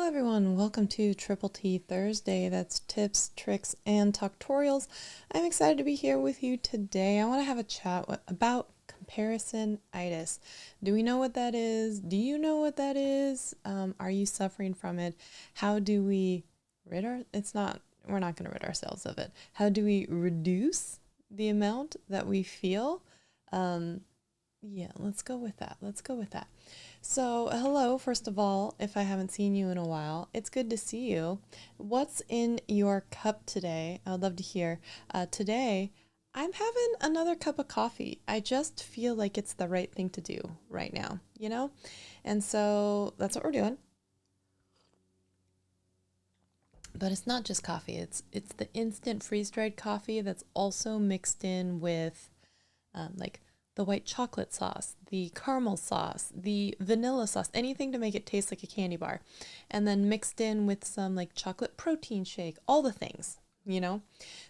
Hello everyone, welcome to Triple T Thursday. That's tips, tricks, and tutorials. I'm excited to be here with you today. I want to have a chat about comparison-itis. Do we know what that is? Do you know what that is? Are you suffering from it? How do we we're not going to rid ourselves of it. How do we reduce the amount that we feel? Let's go with that. So, hello, first of all, if I haven't seen you in a while, it's good to see you. What's in your cup today? I would love to hear. Today, I'm having another cup of coffee. I just feel like it's the right thing to do right now, you know? And so that's what we're doing. But it's not just coffee. It's the instant freeze-dried coffee that's also mixed in with like the white chocolate sauce, the caramel sauce, the vanilla sauce, anything to make it taste like a candy bar. And then mixed in with some like chocolate protein shake, all the things, you know?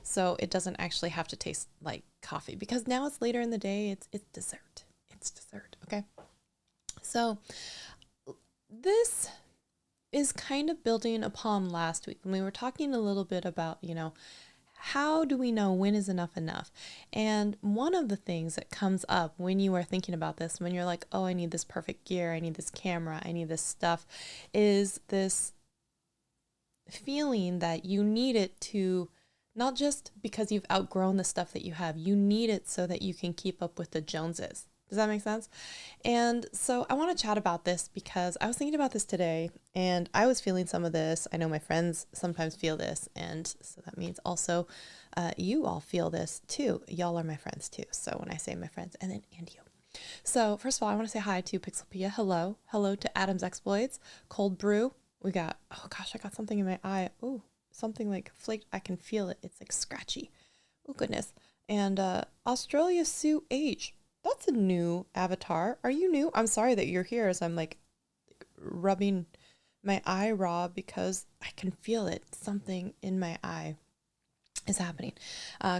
So it doesn't actually have to taste like coffee because now it's later in the day, it's dessert. It's dessert, okay? So this is kind of building upon last week when we were talking a little bit about, how do we know when is enough enough? And one of the things that comes up when you are thinking about this, when you're like, oh, I need this perfect gear, I need this camera, I need this stuff, is this feeling that you need it to, not just because you've outgrown the stuff that you have, you need it so that you can keep up with the Joneses. Does that make sense? And so I want to chat about this because I was thinking about this today and I was feeling some of this. I know my friends sometimes feel this. And so that means also you all feel this too. Y'all are my friends too. So when I say my friends and you. So first of all, I want to say hi to Pixelpia. Hello. Hello to Adam's Exploits. Cold Brew. We got, oh gosh, I got something in my eye. Oh, something like flaked. I can feel it. It's like scratchy. Oh goodness. And Australia Sue H. That's a new avatar. Are you new? I'm sorry that you're here as I'm like rubbing my eye raw because I can feel it. Something in my eye is happening.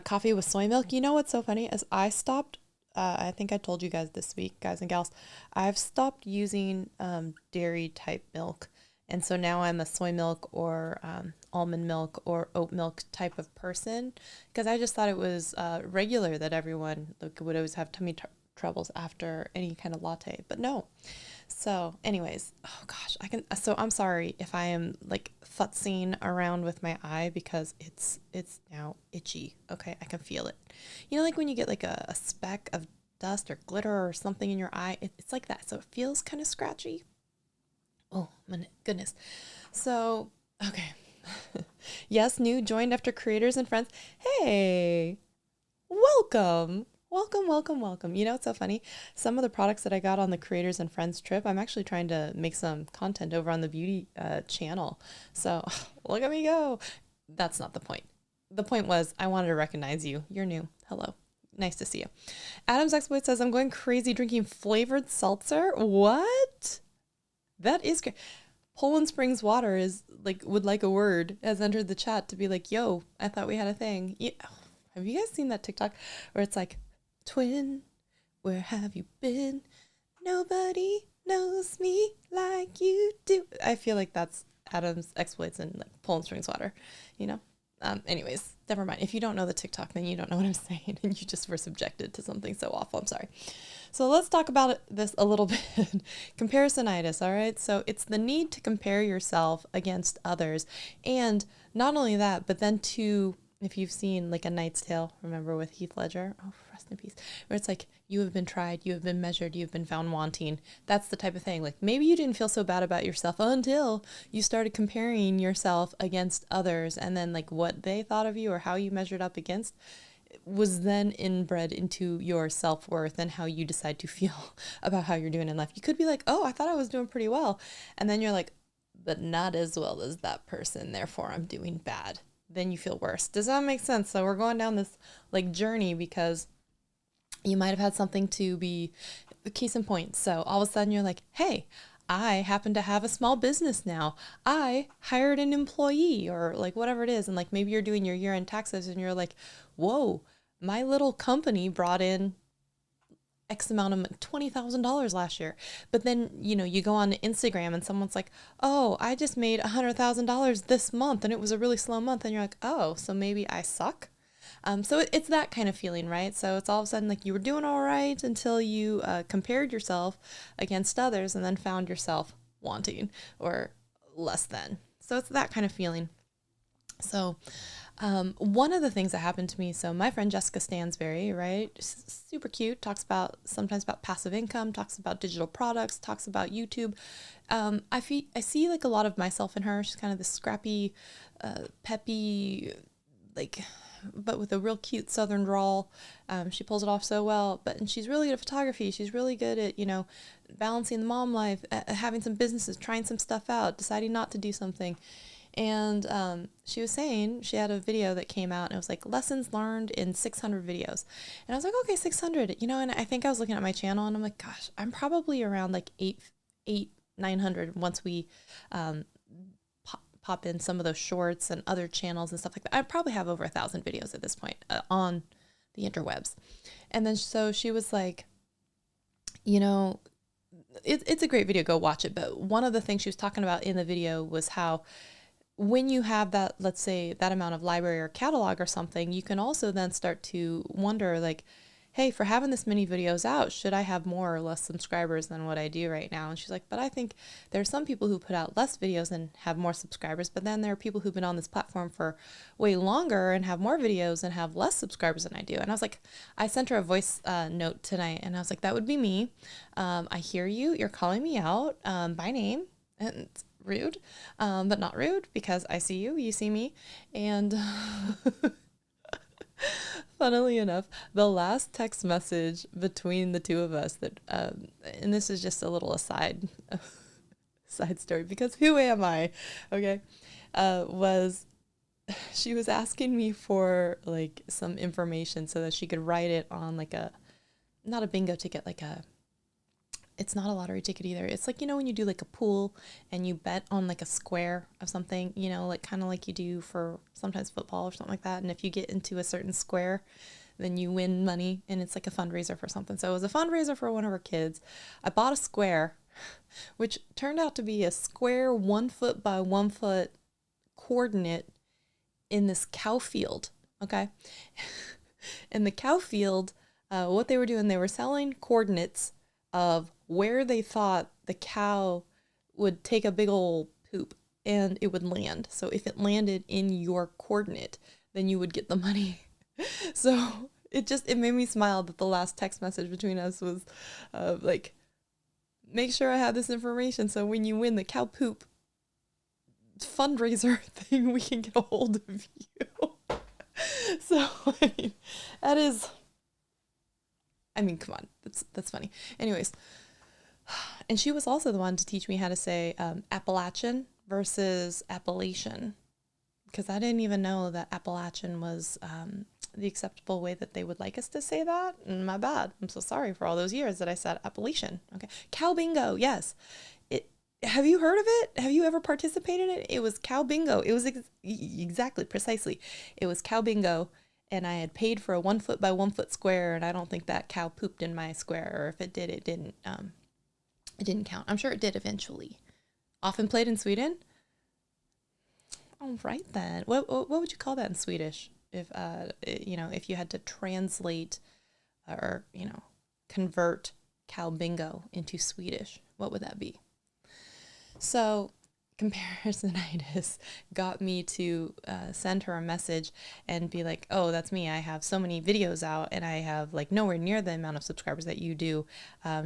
Coffee with soy milk. You know what's so funny? As I stopped, I think I told you guys this week, guys and gals, I've stopped using dairy type milk. And so now I'm a soy milk or almond milk or oat milk type of person because I just thought it was regular that everyone would always have tummy troubles after any kind of latte, but no. So anyways, oh gosh, I'm sorry if I am like futzing around with my eye because it's now itchy. Okay, I can feel it. You know, like when you get like a speck of dust or glitter or something in your eye, it's like that. So it feels kind of scratchy. Oh my goodness. So, okay. Yes, new joined after creators and friends. Hey, welcome. Welcome. You know, it's so funny. Some of the products that I got on the creators and friends trip, I'm actually trying to make some content over on the beauty channel. So look at me go. That's not the point. The point was I wanted to recognize you. You're new. Hello. Nice to see you. Adam's Exploit says, I'm going crazy drinking flavored seltzer. What? That is great. Poland Springs Water is would like a word has entered the chat to be like, yo, I thought we had a thing. Yeah. Have you guys seen that TikTok where it's like, twin, where have you been? Nobody knows me like you do. I feel like that's Adam's Exploits and like Poland Springs Water, you know? Anyways, never mind. If you don't know the TikTok, then you don't know what I'm saying and you just were subjected to something so awful. I'm sorry. So let's talk about this a little bit. Comparison-itis, all right? So it's the need to compare yourself against others. And not only that, but then if you've seen like A Knight's Tale, remember with Heath Ledger? Oh, rest in peace. Where it's like, you have been tried, you have been measured, you have been found wanting. That's the type of thing. Like maybe you didn't feel so bad about yourself until you started comparing yourself against others. And then like what they thought of you or how you measured up against was then inbred into your self-worth and how you decide to feel about how you're doing in life. You could be like, oh, I thought I was doing pretty well. And then you're like, but not as well as that person. Therefore, I'm doing bad. Then you feel worse. Does that make sense? So we're going down this like journey because you might have had something to be the case in point. So all of a sudden you're like, hey, I happen to have a small business now. I hired an employee or like whatever it is. And like maybe you're doing your year-end taxes and you're like, whoa, my little company brought in X amount of $20,000 last year. But then, you know, you go on Instagram and someone's like, oh, I just made $100,000 this month and it was a really slow month. And you're like, oh, so maybe I suck. So it's that kind of feeling, right? So it's all of a sudden like you were doing all right until you compared yourself against others and then found yourself wanting or less than. So it's that kind of feeling. So one of the things that happened to me, so my friend Jessica Stansberry, right, super cute, talks about sometimes about passive income, talks about digital products, talks about YouTube. I see like a lot of myself in her. She's kind of this scrappy, peppy, like, but with a real cute Southern drawl. She pulls it off so well, and she's really good at photography. She's really good at, you know, balancing the mom life, having some businesses, trying some stuff out, deciding not to do something. And she was saying she had a video that came out and it was like lessons learned in 600 videos. And I was like, okay, 600, you know, and I think I was looking at my channel and I'm like, gosh, I'm probably around like 900 once we pop in some of those shorts and other channels and stuff like that. I probably have over 1,000 videos at this point on the interwebs. And then so she was like, you know, it's a great video, go watch it. But one of the things she was talking about in the video was how when you have that, let's say that amount of library or catalog or something, you can also then start to wonder like, hey, for having this many videos out, should I have more or less subscribers than what I do right now? And she's like, but I think there are some people who put out less videos and have more subscribers, but then there are people who've been on this platform for way longer and have more videos and have less subscribers than I do. And I was like, I sent her a voice note tonight and I was like, that would be me. I hear you. You're calling me out by name. And it's rude, but not rude because I see you, you see me. And funnily enough, the last text message between the two of us that, and this is just a little aside, side story because who am I? Okay. Was she was asking me for like some information so that she could write it on like not a bingo ticket, like it's not a lottery ticket either. It's like, you know, when you do like a pool and you bet on like a square of something, you know, like kind of like you do for sometimes football or something like that. And if you get into a certain square, then you win money and it's like a fundraiser for something. So it was a fundraiser for one of our kids. I bought a square, which turned out to be a square 1 foot by 1 foot coordinate in this cow field. Okay. In the cow field, what they were doing, they were selling coordinates of where they thought the cow would take a big old poop and it would land. So if it landed in your coordinate, then you would get the money. So it made me smile that the last text message between us was like, make sure I have this information so when you win the cow poop fundraiser thing, we can get a hold of you. So I mean, come on, that's funny. Anyways, and she was also the one to teach me how to say Appalachian versus Appalachian, because I didn't even know that Appalachian was the acceptable way that they would like us to say that. My bad. I'm so sorry for all those years that I said Appalachian. Okay, cow bingo. Yes. Have you heard of it? Have you ever participated in it? It was cow bingo. It was exactly, precisely. It was cow bingo. And I had paid for a 1 foot by 1 foot square. And I don't think that cow pooped in my square, or if it did, it didn't count. I'm sure it did eventually. Often played in Sweden. All right then. What would you call that in Swedish? If if you had to translate or, convert cow bingo into Swedish, what would that be? So Comparison-itis got me to send her a message and be like, oh, that's me. I have so many videos out and I have like nowhere near the amount of subscribers that you do.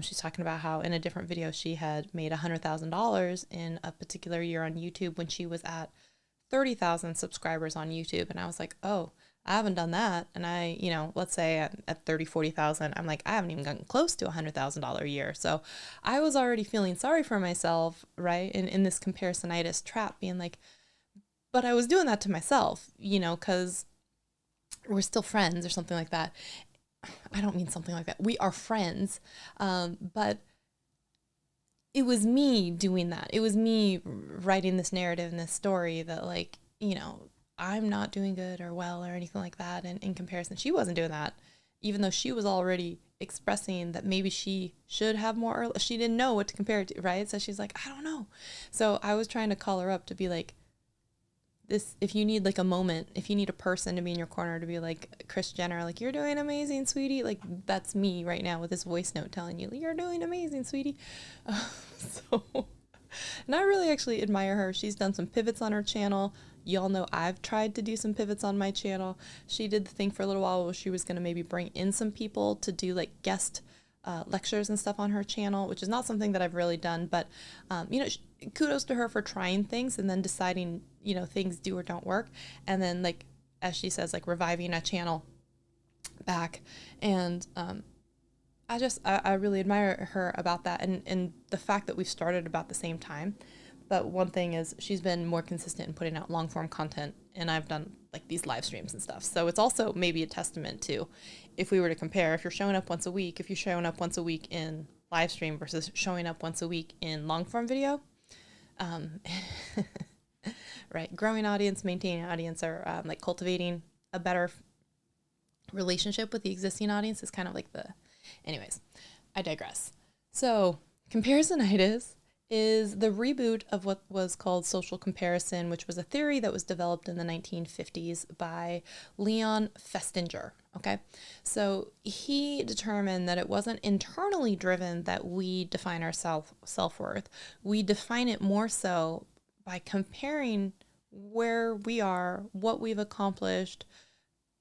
She's talking about how in a different video she had made $100,000 in a particular year on YouTube when she was at 30,000 subscribers on YouTube. And I was like, oh, I haven't done that. And I, let's say at 30, 40,000, I'm like, I haven't even gotten close to $100,000 a year. So I was already feeling sorry for myself, right? In this comparison-itis trap, being like, but I was doing that to myself, because we're still friends or something like that. I don't mean something like that. We are friends. But it was me doing that. It was me writing this narrative and this story that I'm not doing good or well or anything like that. And in comparison, she wasn't doing that. even though she was already expressing that maybe she should have more, or she didn't know what to compare it to, right? So she's like, I don't know. So I was trying to call her up to be like, this, if you need like a moment, if you need a person to be in your corner to be like Kris Jenner, like, you're doing amazing, sweetie. Like, that's me right now with this voice note telling you, you're doing amazing, sweetie. So, and I really actually admire her. She's done some pivots on her channel. Y'all know I've tried to do some pivots on my channel. She did the thing for a little while where she was going to maybe bring in some people to do like guest lectures and stuff on her channel, which is not something that I've really done, but you know, kudos to her for trying things and then deciding, you know, things do or don't work, and then, like, as she says, like, reviving a channel back. And I really admire her about that, and the fact that we've started about the same time. But one thing is, she's been more consistent in putting out long form content, and I've done like these live streams and stuff. So it's also maybe a testament to, if we were to compare, if you're showing up once a week, if you're showing up once a week in live stream versus showing up once a week in long form video, right? Growing audience, maintaining audience, or like cultivating a better relationship with the existing audience is kind of like the, anyways, I digress. So Comparison-itis is the reboot of what was called social comparison, which was a theory that was developed in the 1950s by Leon Festinger. Okay, so he determined that it wasn't internally driven that we define our self-worth. We define it more so by comparing where we are, what we've accomplished,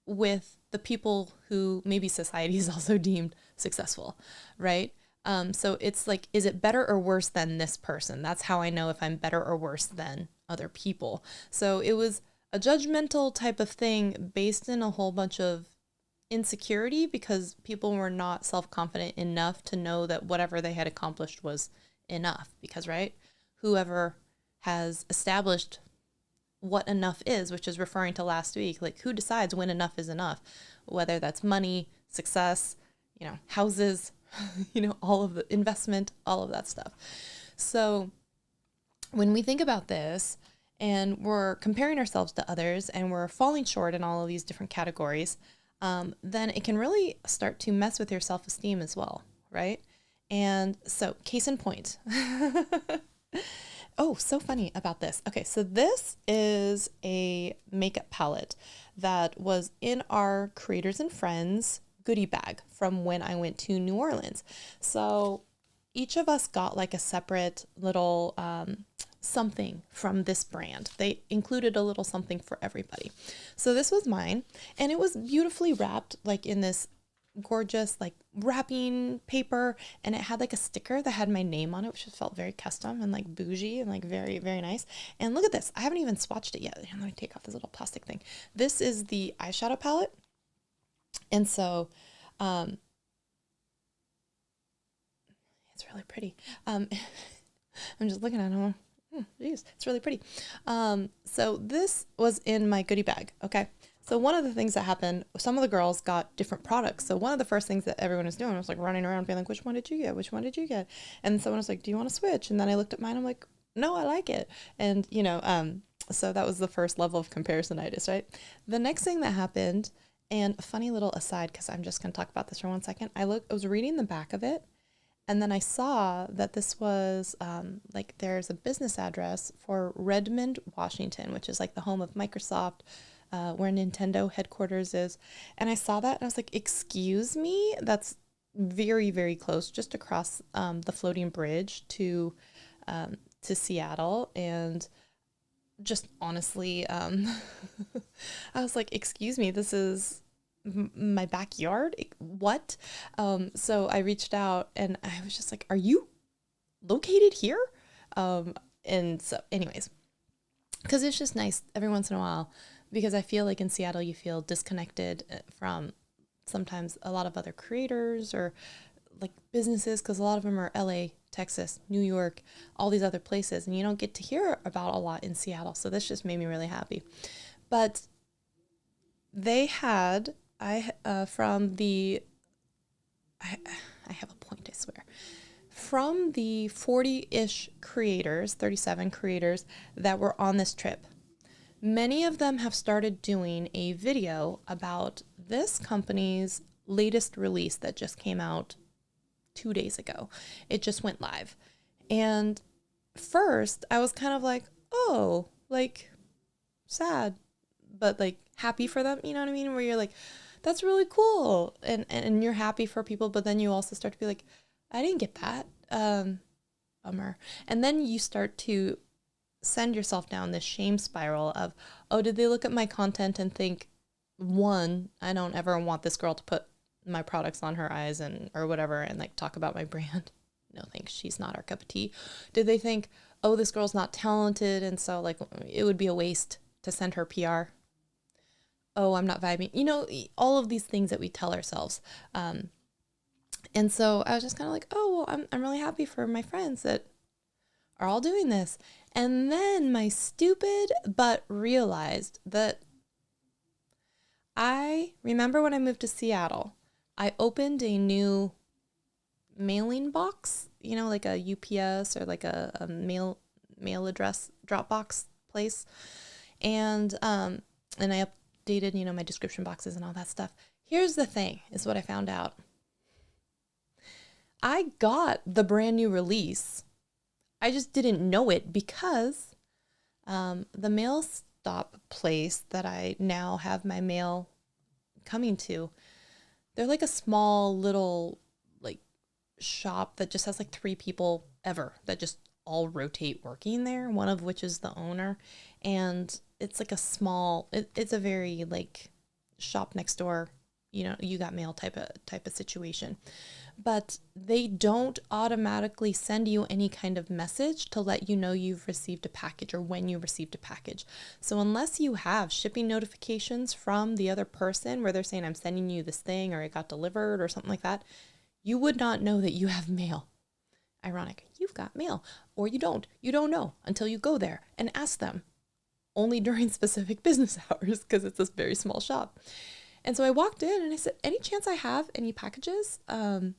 with the people who maybe society is also deemed successful, right? So it's like, is it better or worse than this person? That's how I know if I'm better or worse than other people. So it was a judgmental type of thing based in a whole bunch of insecurity, because people were not self-confident enough to know that whatever they had accomplished was enough. Because, right, whoever has established what enough is, which is referring to last week, like, who decides when enough is enough, whether that's money, success, you know, houses, you know, all of the investment, all of that stuff. So when we think about this and we're comparing ourselves to others and we're falling short in all of these different categories, then it can really start to mess with your self-esteem as well, right? And so, case in point. Oh, so funny about this. Okay, so this is a makeup palette that was in our Creators and Friends goodie bag from when I went to New Orleans. So each of us got like a separate little something from this brand. They included a little something for everybody. So this was mine, and it was beautifully wrapped like in this gorgeous like wrapping paper, and it had like a sticker that had my name on it, which just felt very custom and like bougie and like very, very nice. And look at this. I haven't even swatched it yet. Let me take off this little plastic thing. This is the eyeshadow palette. And so it's really pretty. I'm just looking at it. Geez, it's really pretty. So this was in my goodie bag. Okay. So one of the things that happened, some of the girls got different products. So one of the first things that everyone was doing was like running around being like, which one did you get? Which one did you get? And someone was like, do you want to switch? And then I looked at mine. I'm like, no, I like it. And, you know, so that was the first level of comparison-itis, right? The next thing that happened, and a funny little aside, because I'm just going to talk about this for 1 second. I was reading the back of it, and then I saw that this was like, there's a business address for Redmond, Washington, which is like the home of Microsoft, where Nintendo headquarters is. And I saw that and I was like, excuse me, that's very, very close, just across the floating bridge to Seattle. And just honestly, I was like, excuse me, this is my backyard. What? So I reached out and I was just like, are you located here? And so anyways, because it's just nice every once in a while, because I feel like in Seattle, you feel disconnected from sometimes a lot of other creators or like businesses, because a lot of them are LA, Texas, New York, all these other places, and you don't get to hear about a lot in Seattle. So this just made me really happy. But they had, I have a point, I swear. From the 40-ish creators, 37 creators that were on this trip, many of them have started doing a video about this company's latest release that just came out 2 days ago. It just went live. And first I was kind of like, oh, like sad, but like happy for them. You know what I mean? Where you're like, that's really cool. And you're happy for people, but then you also start to be like, I didn't get that. Bummer. And then you start to send yourself down this shame spiral of, oh, did they look at my content and think, one, I don't ever want this girl to put my products on her eyes and or whatever and like talk about my brand. No thanks, she's not our cup of tea. Did they think, oh, this girl's not talented and so like it would be a waste to send her PR? Oh, I'm not vibing. You know, all of these things that we tell ourselves. And so I was just kind of like, oh, well, I'm really happy for my friends that are all doing this. And then my stupid butt realized that I remember when I moved to Seattle, I opened a new mailing box, you know, like a UPS or like a mail address Dropbox place. And I updated, you know, my description boxes and all that stuff. Here's the thing, is what I found out. I got the brand new release. I just didn't know it because the mail stop place that I now have my mail coming to, they're like a small little like shop that just has like 3 people ever that just all rotate working there, one of which is the owner. And it's like a small, it's a very like shop next door, you know, you got mail type of situation. But they don't automatically send you any kind of message to let you know you've received a package or when you received a package. So unless you have shipping notifications from the other person where they're saying, I'm sending you this thing or it got delivered or something like that, you would not know that you have mail. Ironic. You've got mail or you don't. You don't know until you go there and ask them only during specific business hours because it's this very small shop. And so I walked in and I said, any chance I have any packages? And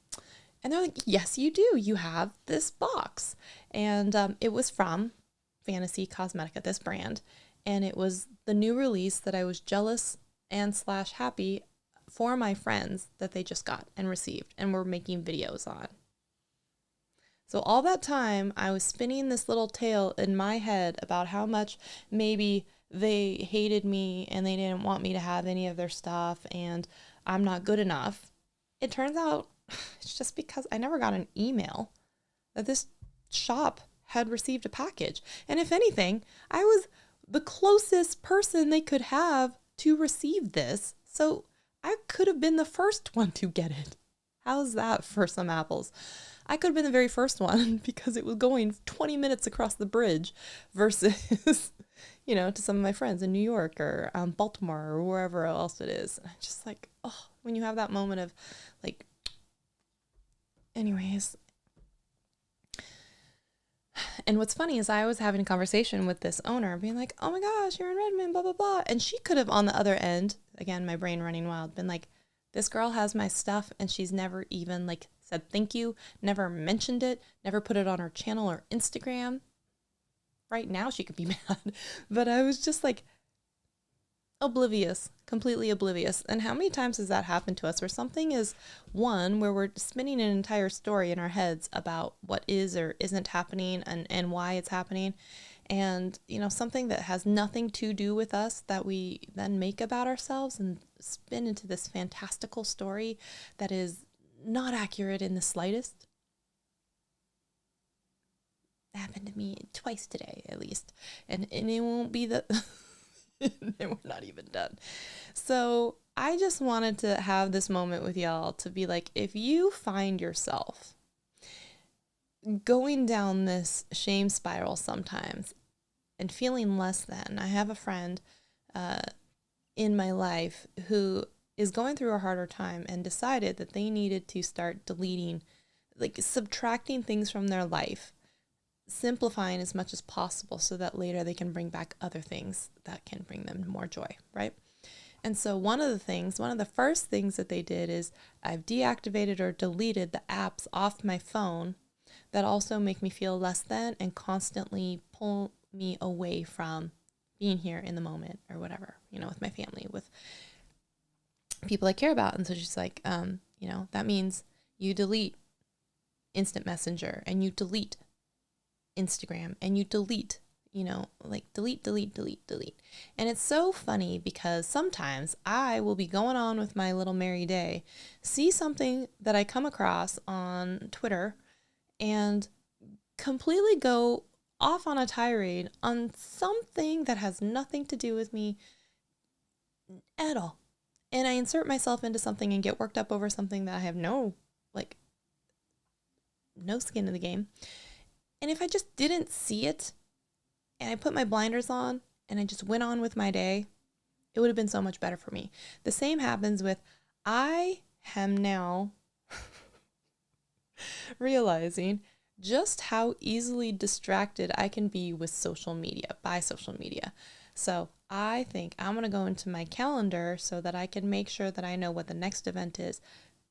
they're like, yes, you do. You have this box. And it was from Fantasy Cosmetica, this brand. And it was the new release that I was jealous and / happy for my friends that they just got and received and were making videos on. So all that time I was spinning this little tale in my head about how much maybe they hated me and they didn't want me to have any of their stuff and I'm not good enough. It turns out it's just because I never got an email that this shop had received a package. And if anything, I was the closest person they could have to receive this. So I could have been the first one to get it. How's that for some apples? I could have been the very first one because it was going 20 minutes across the bridge versus, you know, to some of my friends in New York or Baltimore or wherever else it is. And I'm just like, oh, when you have that moment of like, anyways. And what's funny is I was having a conversation with this owner being like, oh my gosh, you're in Redmond, blah, blah, blah. And she could have on the other end, again, my brain running wild, been like, this girl has my stuff and she's never even like said thank you, never mentioned it, never put it on her channel or Instagram. Right now she could be mad, but I was just like oblivious, completely oblivious. And how many times has that happened to us where something is one, where we're spinning an entire story in our heads about what is or isn't happening and why it's happening. And, you know, something that has nothing to do with us that we then make about ourselves and spin into this fantastical story that is not accurate in the slightest. It happened to me twice today, at least. And it won't be the... and we're not even done. So I just wanted to have this moment with y'all to be like, if you find yourself going down this shame spiral sometimes and feeling less than, I have a friend in my life who is going through a harder time and decided that they needed to start deleting, like subtracting things from their life, simplifying as much as possible so that later they can bring back other things that can bring them more joy, right? And so one of the first things that they did is I've deactivated or deleted the apps off my phone that also make me feel less than and constantly pull me away from being here in the moment or whatever, you know, with my family, with people I care about. And so she's like, that means you delete instant messenger and you delete Instagram and you delete, delete. And it's so funny because sometimes I will be going on with my little merry day, see something that I come across on Twitter and completely go off on a tirade on something that has nothing to do with me at all. And I insert myself into something and get worked up over something that I have no skin in the game. And if I just didn't see it and I put my blinders on and I just went on with my day, it would have been so much better for me. The same happens with, I am now realizing just how easily distracted I can be with social media, by social media. So I think I'm going to go into my calendar so that I can make sure that I know what the next event is.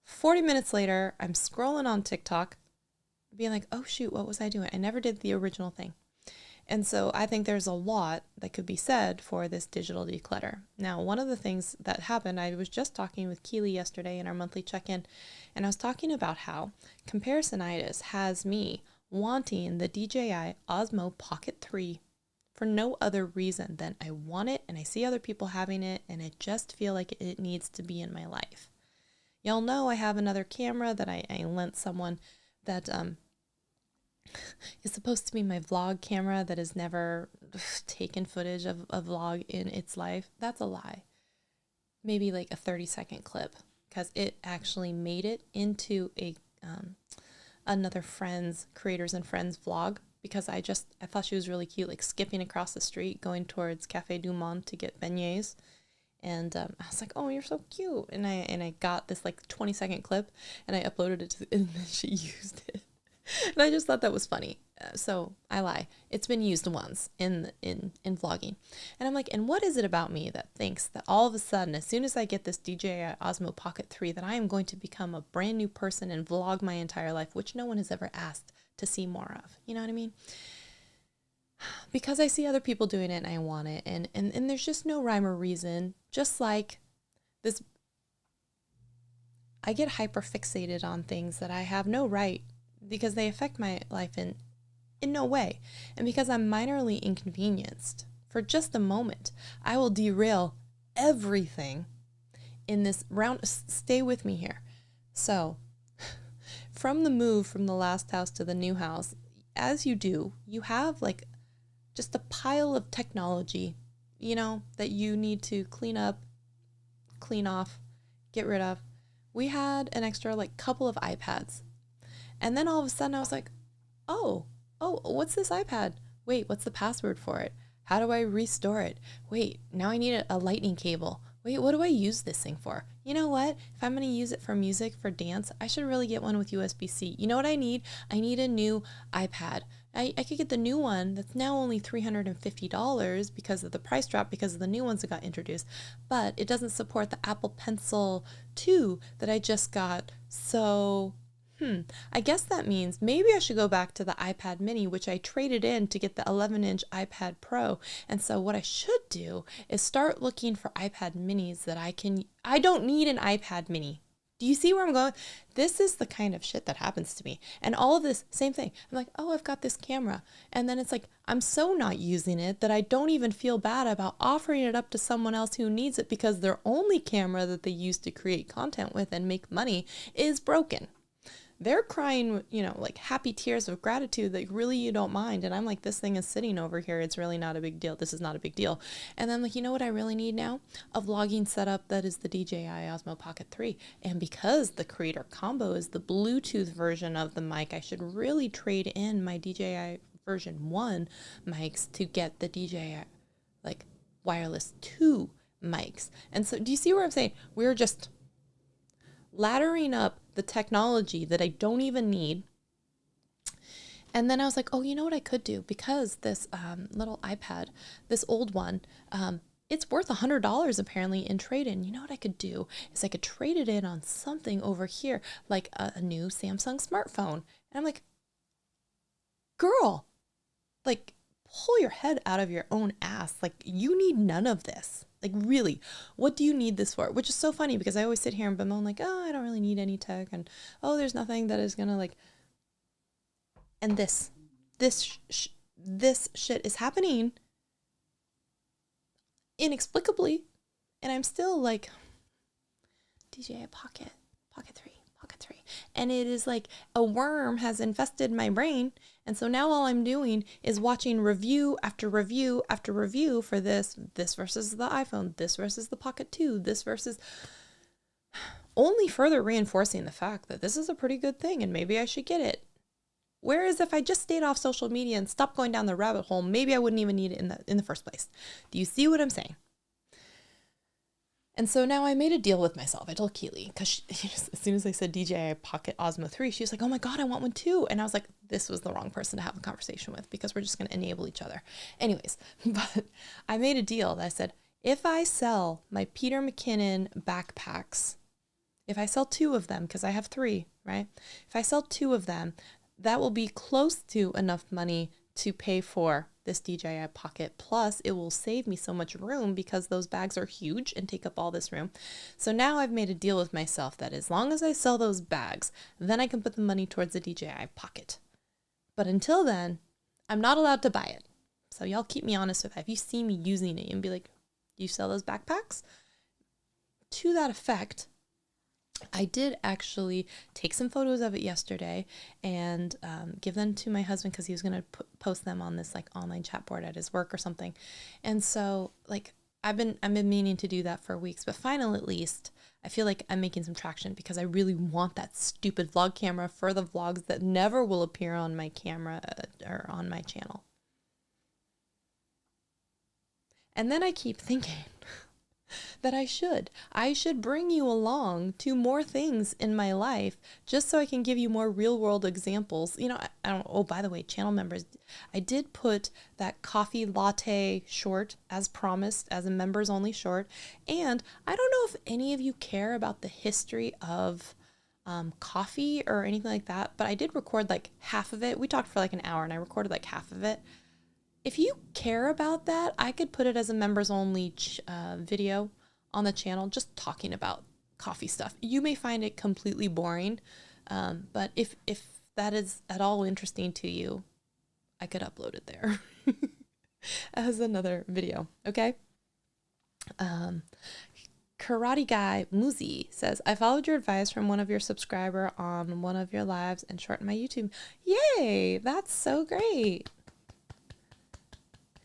40 minutes later, I'm scrolling on TikTok, being like, oh shoot, what was I doing? I never did the original thing. And so I think there's a lot that could be said for this digital declutter. Now, one of the things that happened, I was just talking with Keely yesterday in our monthly check-in, and I was talking about how Comparison-itis has me wanting the DJI Osmo Pocket 3 for no other reason than I want it and I see other people having it and I just feel like it needs to be in my life. Y'all know I have another camera that I lent someone that is supposed to be my vlog camera that has never taken footage of a vlog in its life. That's a lie. Maybe like a 30-second clip, because it actually made it into a another friend's Creators and Friends vlog, because I thought she was really cute, like skipping across the street going towards Cafe Du Monde to get beignets. And I was like, oh, you're so cute. And I got this like 20-second clip and I uploaded it and then she used it. And I just thought that was funny. So I lie. It's been used once in vlogging. And I'm like, and what is it about me that thinks that all of a sudden, as soon as I get this DJI Osmo Pocket 3, that I am going to become a brand new person and vlog my entire life, which no one has ever asked to see more of. You know what I mean? Because I see other people doing it and I want it. And there's just no rhyme or reason. Just like this, I get hyper fixated on things that I have no right, because they affect my life in no way. And because I'm minorly inconvenienced for just a moment, I will derail everything in this round. Stay with me here. So from the move from the last house to the new house, as you do, you have like just a pile of technology, that you need to clean up, clean off, get rid of. We had an extra couple of iPads. And then all of a sudden I was like, oh, what's this iPad? Wait, what's the password for it? How do I restore it? Wait, now I need a lightning cable. Wait, what do I use this thing for? You know what? If I'm going to use it for music, for dance, I should really get one with USB-C. You know what I need? I need a new iPad. I could get the new one that's now only $350 because of the price drop, because of the new ones that got introduced. But it doesn't support the Apple Pencil 2 that I just got. So I guess that means maybe I should go back to the iPad mini, which I traded in to get the 11-inch iPad Pro. And so what I should do is start looking for iPad minis that I don't need an iPad mini. Do you see where I'm going? This is the kind of shit that happens to me. And all of this, same thing. I'm like, oh, I've got this camera. And then it's like, I'm so not using it that I don't even feel bad about offering it up to someone else who needs it, because their only camera that they use to create content with and make money is broken. They're crying, happy tears of gratitude that really you don't mind. And I'm like, this thing is sitting over here. It's really not a big deal. This is not a big deal. And then you know what I really need now? A vlogging setup that is the DJI Osmo Pocket 3. And because the Creator Combo is the Bluetooth version of the mic, I should really trade in my DJI version 1 mics to get the DJI wireless 2 mics. And so do you see where I'm saying? We're just laddering up the technology that I don't even need. And then I was like, oh, you know what I could do? Because this little iPad, this old one, it's worth $100 apparently in trade-in. You know what I could do is I could trade it in on something over here, like a new Samsung smartphone. And I'm like, girl, pull your head out of your own ass. You need none of this. Like, really, what do you need this for? Which is so funny because I always sit here and bemoan like, oh, I don't really need any tech, and oh, there's nothing that is gonna like. And this shit is happening inexplicably, and I'm still like, DJI Pocket 3, and it is like a worm has infested my brain, and so now all I'm doing is watching review after review after review for this versus the iPhone, this versus the Pocket 2, this versus, only further reinforcing the fact that this is a pretty good thing and maybe I should get it. Whereas if I just stayed off social media and stopped going down the rabbit hole, maybe I wouldn't even need it in the first place. Do you see what I'm saying? And so now I made a deal with myself. I told Keely, because as soon as I said DJI Pocket Osmo 3, she was like, oh my God, I want one too. And I was like, this was the wrong person to have a conversation with because we're just going to enable each other. Anyways, but I made a deal that I said, if I sell my Peter McKinnon backpacks, if I sell 2 of them, because I have 3, right? If I sell 2 of them, that will be close to enough money to pay for this DJI Pocket. Plus, it will save me so much room because those bags are huge and take up all this room. So now I've made a deal with myself that as long as I sell those bags, then I can put the money towards the DJI Pocket. But until then, I'm not allowed to buy it. So y'all keep me honest with that. If you see me using it and be like, you sell those backpacks? To that effect, I did actually take some photos of it yesterday and give them to my husband because he was going to post them on this like online chat board at his work or something. And so like I've been meaning to do that for weeks, but finally at least I feel like I'm making some traction because I really want that stupid vlog camera for the vlogs that never will appear on my camera or on my channel. And then I keep thinking that I should bring you along to more things in my life just so I can give you more real world examples. You know, I don't, oh, by the way, channel members, I did put that coffee latte short as promised as a members only short. And I don't know if any of you care about the history of coffee or anything like that, but I did record like half of it. We talked for like an hour and I recorded like half of it. If you care about that, I could put it as a members only video on the channel, just talking about coffee stuff. You may find it completely boring, but if that is at all interesting to you, I could upload it there as another video. Okay. Karate Guy Muzi says, I followed your advice from one of your subscriber on one of your lives and shortened my YouTube. Yay, that's so great.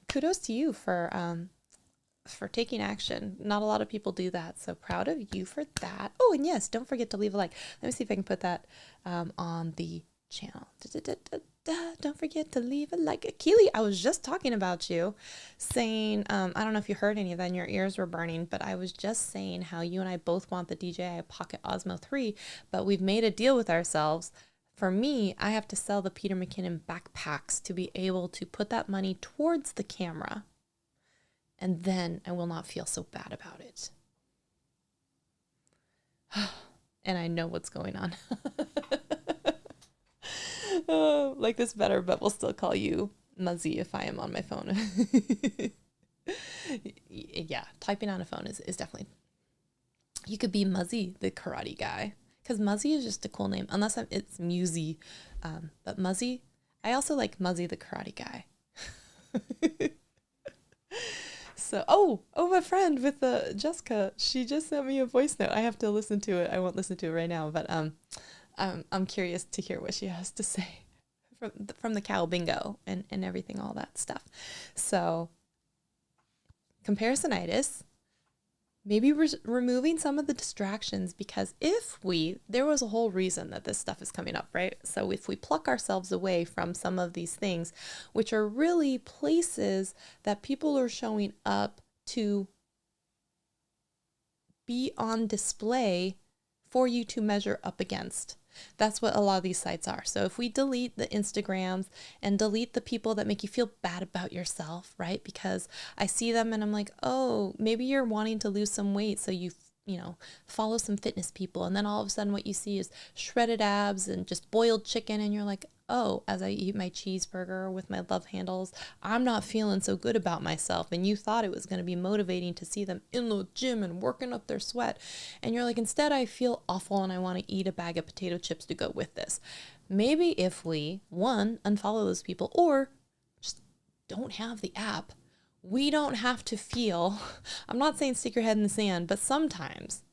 Kudos to you for taking action. Not a lot of people do that, so proud of you for that. Oh, and yes, don't forget to leave a like. Let me see if I can put that on the channel. Don't forget to leave a like. Keely, I was just talking about you, saying, I don't know if you heard any of that and your ears were burning, but I was just saying how you and I both want the DJI Pocket Osmo 3, but we've made a deal with ourselves. For me, I have to sell the Peter McKinnon backpacks to be able to put that money towards the camera. And then I will not feel so bad about it. And I know what's going on. Like this better, but we'll still call you Muzzy if I am on my phone. Yeah, typing on a phone is definitely... You could be Muzzy, the karate guy. Because Muzzy is just a cool name, unless it's Musy. But Muzzy, I also like Muzzy the karate guy. So, oh, my friend with Jessica, she just sent me a voice note. I have to listen to it. I won't listen to it right now, but I'm curious to hear what she has to say from the cow bingo and everything, all that stuff. So, Comparison-itis. Maybe removing some of the distractions, because there was a whole reason that this stuff is coming up, right? So if we pluck ourselves away from some of these things, which are really places that people are showing up to be on display for you to measure up against. That's what a lot of these sites are. So if we delete the Instagrams and delete the people that make you feel bad about yourself, right? Because I see them and I'm like, oh, maybe you're wanting to lose some weight. So you follow some fitness people. And then all of a sudden what you see is shredded abs and just boiled chicken. And you're like, oh, as I eat my cheeseburger with my love handles, I'm not feeling so good about myself. And you thought it was going to be motivating to see them in the gym and working up their sweat. And you're like, instead, I feel awful and I want to eat a bag of potato chips to go with this. Maybe if we, one, unfollow those people or just don't have the app, we don't have to feel, I'm not saying stick your head in the sand, but sometimes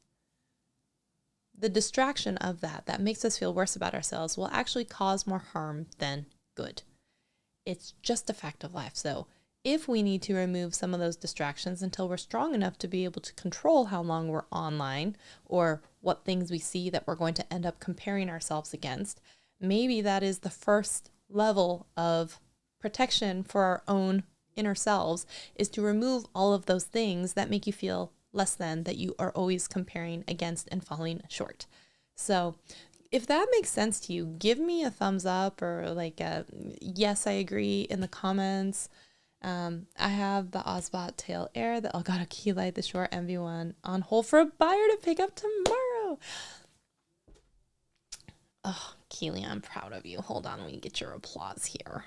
the distraction of that makes us feel worse about ourselves will actually cause more harm than good. It's just a fact of life. So if we need to remove some of those distractions until we're strong enough to be able to control how long we're online or what things we see that we're going to end up comparing ourselves against, maybe that is the first level of protection for our own inner selves, is to remove all of those things that make you feel less than, that you are always comparing against and falling short. So if that makes sense to you, give me a thumbs up or like a yes, I agree in the comments. I have the Ozbot Tail Air, the Elgato Key Light, the Shure MV1 on hold for a buyer to pick up tomorrow. Oh, Keely, I'm proud of you. Hold on, let me get your applause here.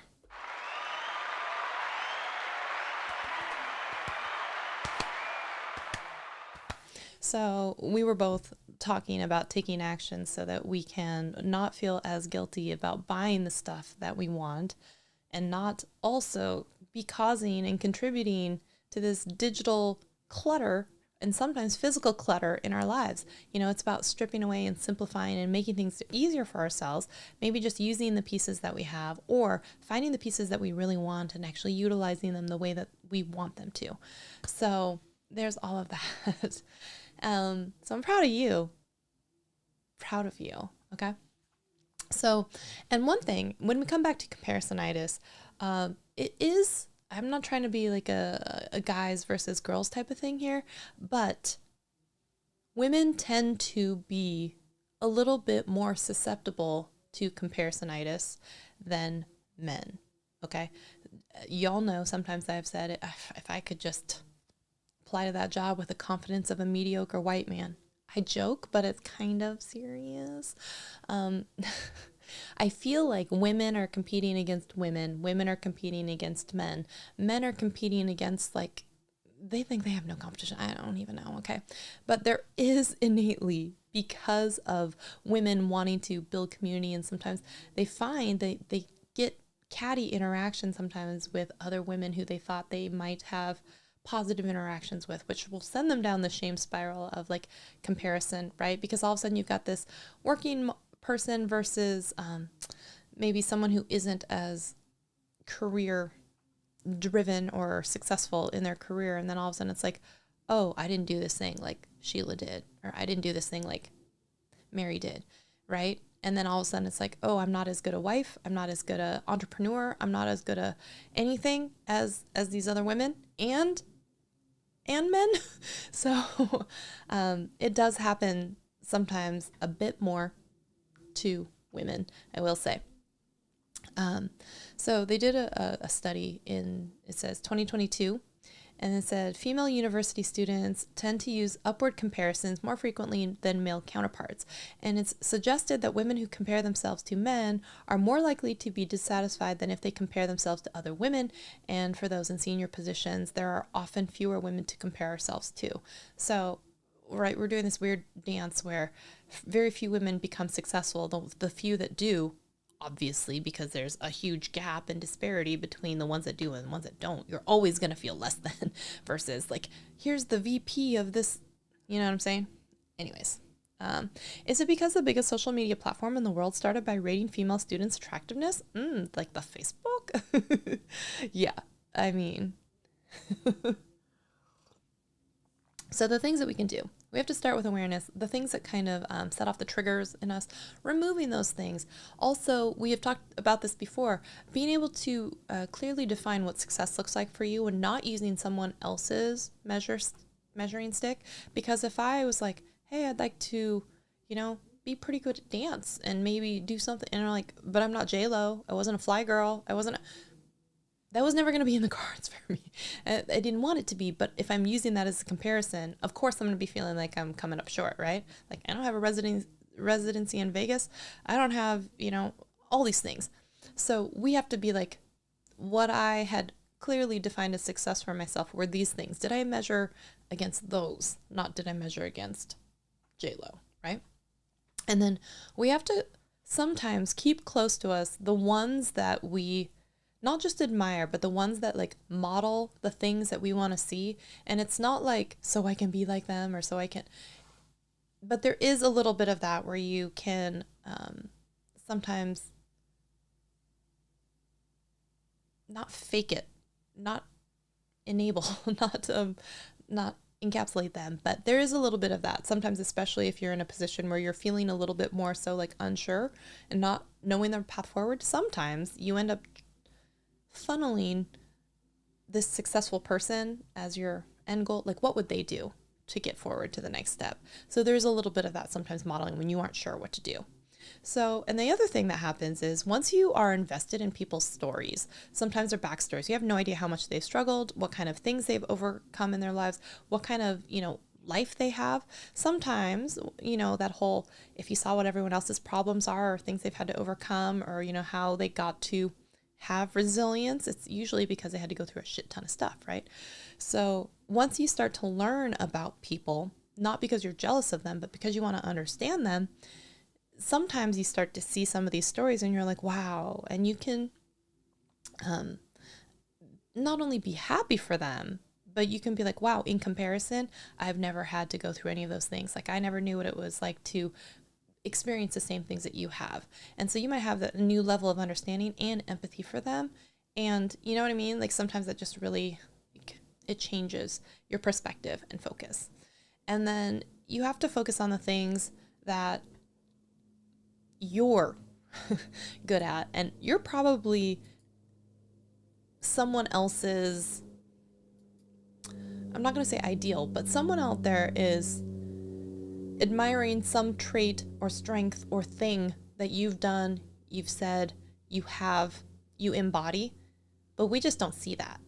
So we were both talking about taking action so that we can not feel as guilty about buying the stuff that we want and not also be causing and contributing to this digital clutter and sometimes physical clutter in our lives. You know, it's about stripping away and simplifying and making things easier for ourselves, maybe just using the pieces that we have or finding the pieces that we really want and actually utilizing them the way that we want them to. So there's all of that. So I'm proud of you. Proud of you. Okay. So, and one thing, when we come back to comparison-itis, it is, I'm not trying to be like a guys versus girls type of thing here, but women tend to be a little bit more susceptible to comparison-itis than men. Okay. Y'all know sometimes I've said, if I could just apply to that job with the confidence of a mediocre white man. I joke, but it's kind of serious. I feel like women are competing against women. Women are competing against men. Men are competing against, like, they think they have no competition. I don't even know, okay? But there is innately, because of women wanting to build community, and sometimes they find they get catty interaction sometimes with other women who they thought they might have positive interactions with, which will send them down the shame spiral of like comparison, right? Because all of a sudden you've got this working person versus maybe someone who isn't as career driven or successful in their career. And then all of a sudden it's like, oh, I didn't do this thing like Sheila did, or I didn't do this thing like Mary did, right? And then all of a sudden it's like, oh, I'm not as good a wife. I'm not as good a entrepreneur. I'm not as good a anything as these other women and men. So it does happen sometimes a bit more to women, I will say. So they did a study in, it says 2022, and it said female university students tend to use upward comparisons more frequently than male counterparts. And it's suggested that women who compare themselves to men are more likely to be dissatisfied than if they compare themselves to other women. And for those in senior positions, there are often fewer women to compare ourselves to. So, right, we're doing this weird dance where very few women become successful. The few that do, obviously, because there's a huge gap and disparity between the ones that do and the ones that don't, you're always going to feel less than versus like, here's the VP of this, you know what I'm saying? Anyways, is it because the biggest social media platform in the world started by rating female students' attractiveness? Like the Facebook? Yeah, I mean, so the things that we can do, we have to start with awareness, the things that kind of set off the triggers in us, removing those things. Also, we have talked about this before, being able to clearly define what success looks like for you and not using someone else's measuring stick. Because if I was like, hey, I'd like to, be pretty good at dance and maybe do something, and I'm like, but I'm not J-Lo, I wasn't a fly girl, that was never going to be in the cards for me. I didn't want it to be, but if I'm using that as a comparison, of course I'm going to be feeling like I'm coming up short, right? Like, I don't have a residency in Vegas. I don't have, all these things. So we have to be like, what I had clearly defined as success for myself were these things. Did I measure against those? Not did I measure against J-Lo, right? And then we have to sometimes keep close to us the ones that we not just admire, but the ones that like model the things that we want to see. And it's not like, so I can be like them or so I can, but there is a little bit of that where you can sometimes not fake it, not enable, not encapsulate them, but there is a little bit of that sometimes, especially if you're in a position where you're feeling a little bit more so like unsure and not knowing their path forward. Sometimes you end up funneling this successful person as your end goal. Like, what would they do to get forward to the next step? So there's a little bit of that sometimes modeling when you aren't sure what to do. So, and the other thing that happens is once you are invested in people's stories, sometimes their backstories, you have no idea how much they've struggled, what kind of things they've overcome in their lives, what kind of, life they have. Sometimes, that whole, if you saw what everyone else's problems are or things they've had to overcome or, how they got to have resilience, it's usually because they had to go through a shit ton of stuff, right? So once you start to learn about people, not because you're jealous of them, but because you want to understand them, sometimes you start to see some of these stories and you're like, wow. And you can not only be happy for them, but you can be like, wow, in comparison, I've never had to go through any of those things. Like I never knew what it was like to experience the same things that you have. And so you might have that new level of understanding and empathy for them. And you know what I mean? Like sometimes that just really, it changes your perspective and focus. And then you have to focus on the things that you're good at, and you're probably someone else's, I'm not going to say ideal, but someone out there is admiring some trait or strength or thing that you've done, you've said, you have, you embody, but we just don't see that,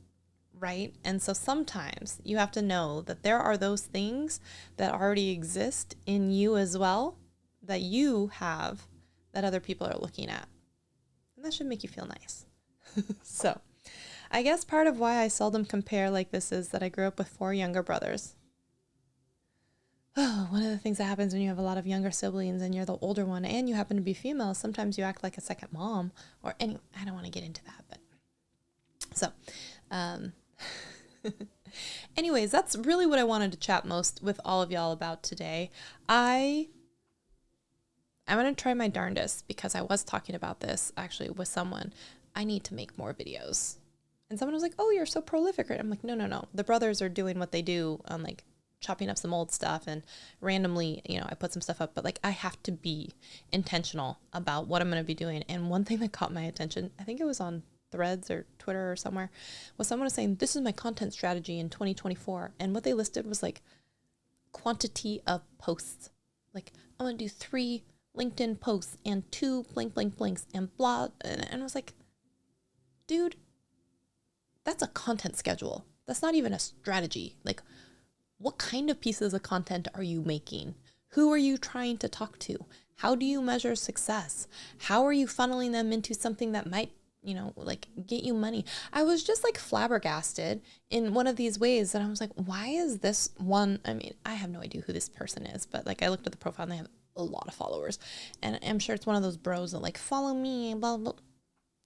right? And so sometimes you have to know that there are those things that already exist in you as well, that you have, that other people are looking at. And that should make you feel nice. So I guess part of why I seldom compare like this is that I grew up with 4 younger brothers. Oh, one of the things that happens when you have a lot of younger siblings and you're the older one and you happen to be female, sometimes you act like a second mom or any, I don't want to get into that, but so, anyways, that's really what I wanted to chat most with all of y'all about today. I'm going to try my darndest because I was talking about this actually with someone. I need to make more videos. And someone was like, oh, you're so prolific. I'm like, no. The brothers are doing what they do on like chopping up some old stuff and randomly, I put some stuff up, but like I have to be intentional about what I'm going to be doing. And one thing that caught my attention, I think it was on Threads or Twitter or somewhere, was someone was saying, this is my content strategy in 2024. And what they listed was like quantity of posts. Like I'm going to do 3 LinkedIn posts and 2 blank blanks and blah. And I was like, dude, that's a content schedule. That's not even a strategy. Like, what kind of pieces of content are you making? Who are you trying to talk to? How do you measure success? How are you funneling them into something that might, like get you money? I was just like flabbergasted in one of these ways. And I was like, why is this one? I mean, I have no idea who this person is, but like I looked at the profile and they have a lot of followers. And I'm sure it's one of those bros that like, follow me, blah, blah.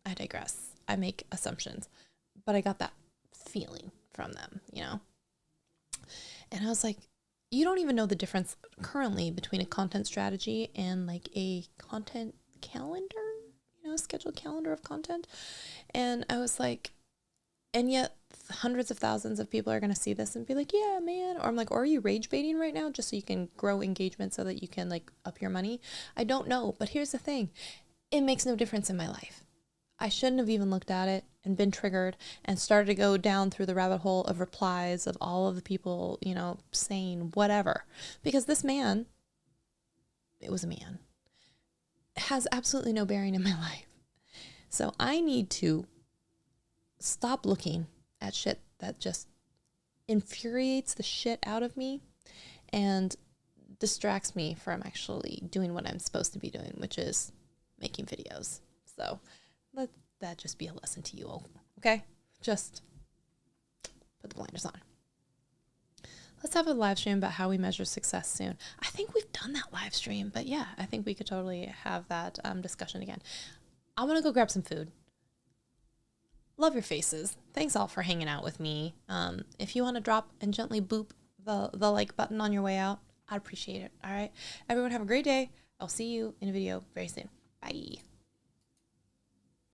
I digress. I make assumptions, but I got that feeling from them, And I was like, you don't even know the difference currently between a content strategy and like a content calendar, a scheduled calendar of content. And I was like, and yet hundreds of thousands of people are going to see this and be like, yeah, man. Or I'm like, or are you rage baiting right now just so you can grow engagement so that you can like up your money? I don't know. But here's the thing. It makes no difference in my life. I shouldn't have even looked at it and been triggered and started to go down through the rabbit hole of replies of all of the people, saying whatever. Because this man, it was a man, has absolutely no bearing in my life. So I need to stop looking at shit that just infuriates the shit out of me and distracts me from actually doing what I'm supposed to be doing, which is making videos. So let that just be a lesson to you, okay? Just put the blinders on. Let's have a live stream about how we measure success soon. I think we've done that live stream, but yeah, I think we could totally have that discussion again. I want to go grab some food. Love your faces. Thanks all for hanging out with me. If you want to drop and gently boop the like button on your way out, I'd appreciate it. All right. Everyone have a great day. I'll see you in a video very soon. Bye.